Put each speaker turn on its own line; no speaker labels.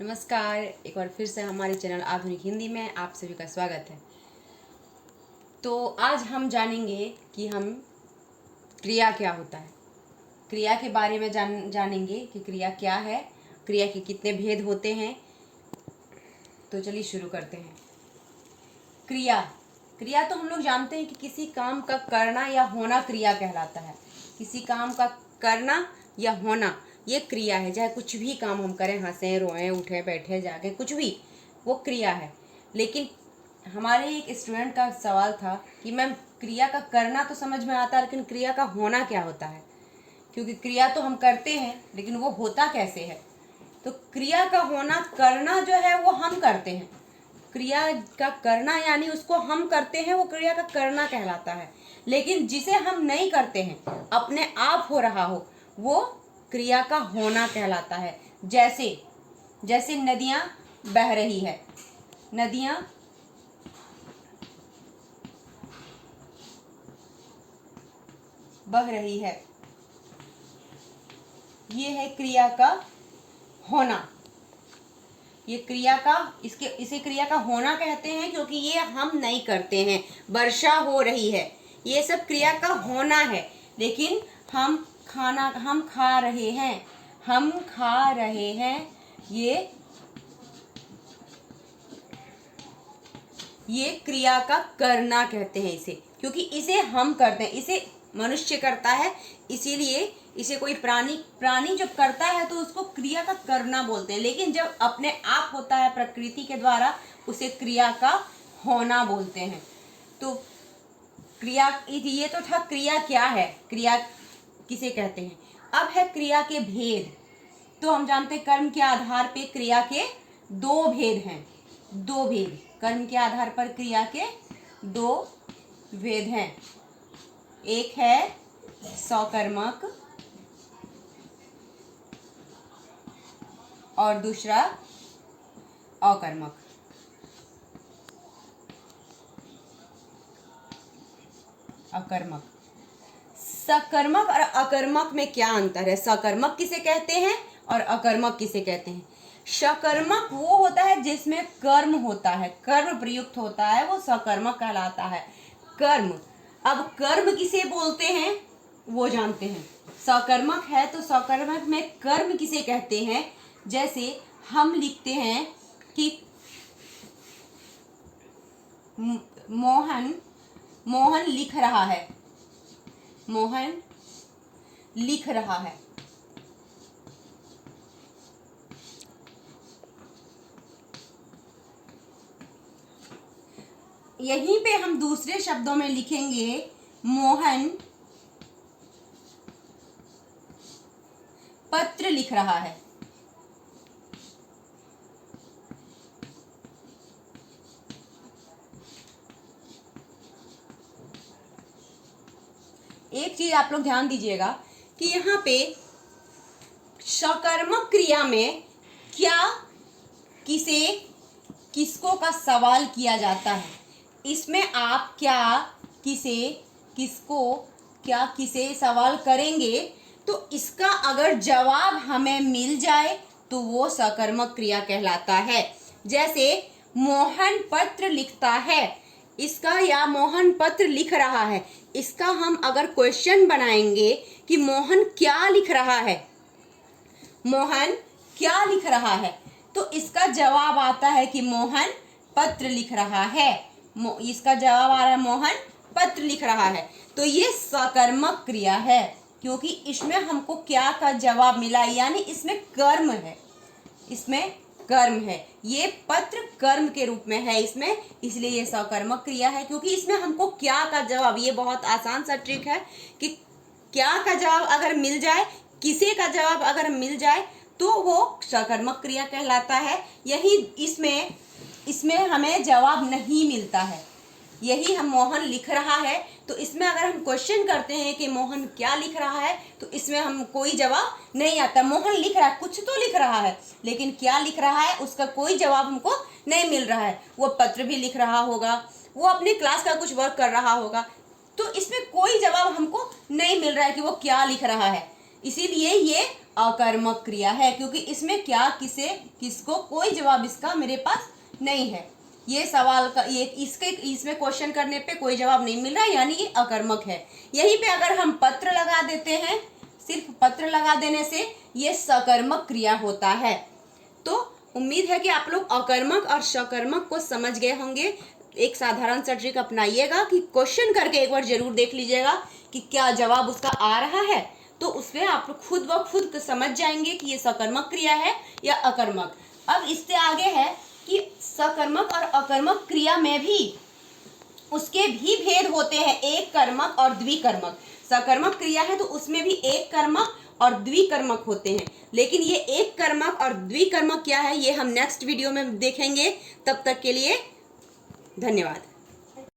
नमस्कार, एक बार फिर से हमारे चैनल आधुनिक हिंदी में आप सभी का स्वागत है। तो आज हम जानेंगे कि हम क्रिया क्या होता है, क्रिया के बारे में जानेंगे कि क्रिया क्या है, क्रिया के कितने भेद होते हैं। तो चलिए शुरू करते हैं। क्रिया क्रिया तो हम लोग जानते हैं कि किसी काम का करना या होना क्रिया कहलाता है। किसी काम का करना या होना ये क्रिया है। चाहे कुछ भी काम हम करें, हंसें, रोएं, उठे, बैठे, जागे, कुछ भी, वो क्रिया है। लेकिन हमारे एक स्टूडेंट का सवाल था कि मैम क्रिया का करना तो समझ में आता है, लेकिन क्रिया का होना क्या होता है? क्योंकि क्रिया तो हम करते हैं, लेकिन वो होता कैसे है? तो क्रिया का होना, करना जो है वो हम करते हैं। क्रिया का करना यानी उसको हम करते हैं, वो क्रिया का करना कहलाता है। लेकिन जिसे हम नहीं करते हैं, अपने आप हो रहा हो, वो क्रिया का होना कहलाता है। जैसे जैसे नदियां बह रही है, नदियां बह रही है, ये है क्रिया का होना। ये क्रिया का इसे क्रिया का होना कहते हैं, क्योंकि ये हम नहीं करते हैं। वर्षा हो रही है, ये सब क्रिया का होना है। लेकिन हम खा रहे हैं, हम खा रहे हैं, ये क्रिया का करना कहते हैं इसे, क्योंकि इसे हम करते हैं, इसे मनुष्य करता है। इसीलिए इसे कोई प्राणी जब करता है तो उसको क्रिया का करना बोलते हैं। लेकिन जब अपने आप होता है प्रकृति के द्वारा, उसे क्रिया का होना बोलते हैं। तो क्रिया, ये तो था क्रिया क्या है, क्रिया किसे कहते हैं। अब है क्रिया के भेद। तो हम जानते हैं कर्म के आधार पे क्रिया के दो भेद हैं। दो भेद, कर्म के आधार पर क्रिया के दो भेद हैं। एक है सकर्मक और दूसरा अकर्मक। अकर्मक, सकर्मक और अकर्मक में क्या अंतर है? सकर्मक किसे कहते हैं और अकर्मक किसे कहते हैं? सकर्मक वो होता है जिसमें कर्म होता है, कर्म प्रयुक्त होता है, वो सकर्मक कहलाता है। कर्म, अब कर्म किसे बोलते हैं वो जानते हैं। सकर्मक है तो सकर्मक में कर्म किसे कहते हैं? जैसे हम लिखते हैं कि मोहन लिख रहा है, मोहन लिख रहा है। यहीं पे हम दूसरे शब्दों में लिखेंगे मोहन पत्र लिख रहा है। एक चीज आप लोग ध्यान दीजिएगा कि यहाँ पे सकर्मक क्रिया में क्या, किसे, किसको का सवाल किया जाता है। इसमें आप क्या, किसे, किसको, क्या, किसे सवाल करेंगे तो इसका अगर जवाब हमें मिल जाए तो वो सकर्मक क्रिया कहलाता है। जैसे मोहन पत्र लिखता है, इसका, या मोहन पत्र लिख रहा है, इसका हम अगर क्वेश्चन बनाएंगे कि मोहन क्या लिख रहा है, मोहन क्या लिख रहा है, तो इसका जवाब आता है कि मोहन पत्र लिख रहा है। इसका जवाब आ रहा है मोहन पत्र लिख रहा है। तो ये सकर्मक क्रिया है, क्योंकि इसमें हमको क्या का जवाब मिला, यानी इसमें कर्म है, इसमें कर्म है। ये पत्र कर्म के रूप में है इसमें, इसलिए ये सकर्मक क्रिया है, क्योंकि इसमें हमको क्या का जवाब, ये बहुत आसान सा ट्रिक है कि क्या का जवाब अगर मिल जाए, किसे का जवाब अगर मिल जाए तो वो सकर्मक क्रिया कहलाता है। यही इसमें हमें जवाब नहीं मिलता है। यही हम मोहन लिख रहा है, तो इसमें अगर हम क्वेश्चन करते हैं कि मोहन क्या लिख रहा है, तो इसमें हम कोई जवाब नहीं आता। मोहन लिख रहा है, कुछ तो लिख रहा है, लेकिन क्या लिख रहा है उसका कोई जवाब हमको नहीं मिल रहा है। वो पत्र भी लिख रहा होगा, वो अपने क्लास का कुछ वर्क कर रहा होगा, तो इसमें कोई जवाब हमको नहीं मिल रहा है कि वो क्या लिख रहा है। इसीलिए ये अकर्मक क्रिया है, क्योंकि इसमें क्या, किसे, किसको, कोई जवाब इसका मेरे पास नहीं है। ये सवाल का ये इसमें क्वेश्चन करने पे कोई जवाब नहीं मिल रहा है, यानी ये अकर्मक है। यहीं पे अगर हम पत्र लगा देते हैं, सिर्फ पत्र लगा देने से ये सकर्मक क्रिया होता है। तो उम्मीद है कि आप लोग अकर्मक और सकर्मक को समझ गए होंगे। एक साधारण सा ट्रिक अपनाइएगा कि क्वेश्चन करके एक बार जरूर देख लीजिएगा कि क्या जवाब उसका आ रहा है, तो उसमें आप खुद ब खुद समझ जाएंगे कि ये सकर्मक क्रिया है या अकर्मक। अब इससे आगे है कि सकर्मक और अकर्मक क्रिया में भी उसके भी भेद होते हैं, एक कर्मक और द्विकर्मक। सकर्मक क्रिया है तो उसमें भी एक कर्मक और द्विकर्मक होते हैं, लेकिन ये एक कर्मक और द्विकर्मक क्या है ये हम नेक्स्ट वीडियो में देखेंगे। तब तक के लिए धन्यवाद।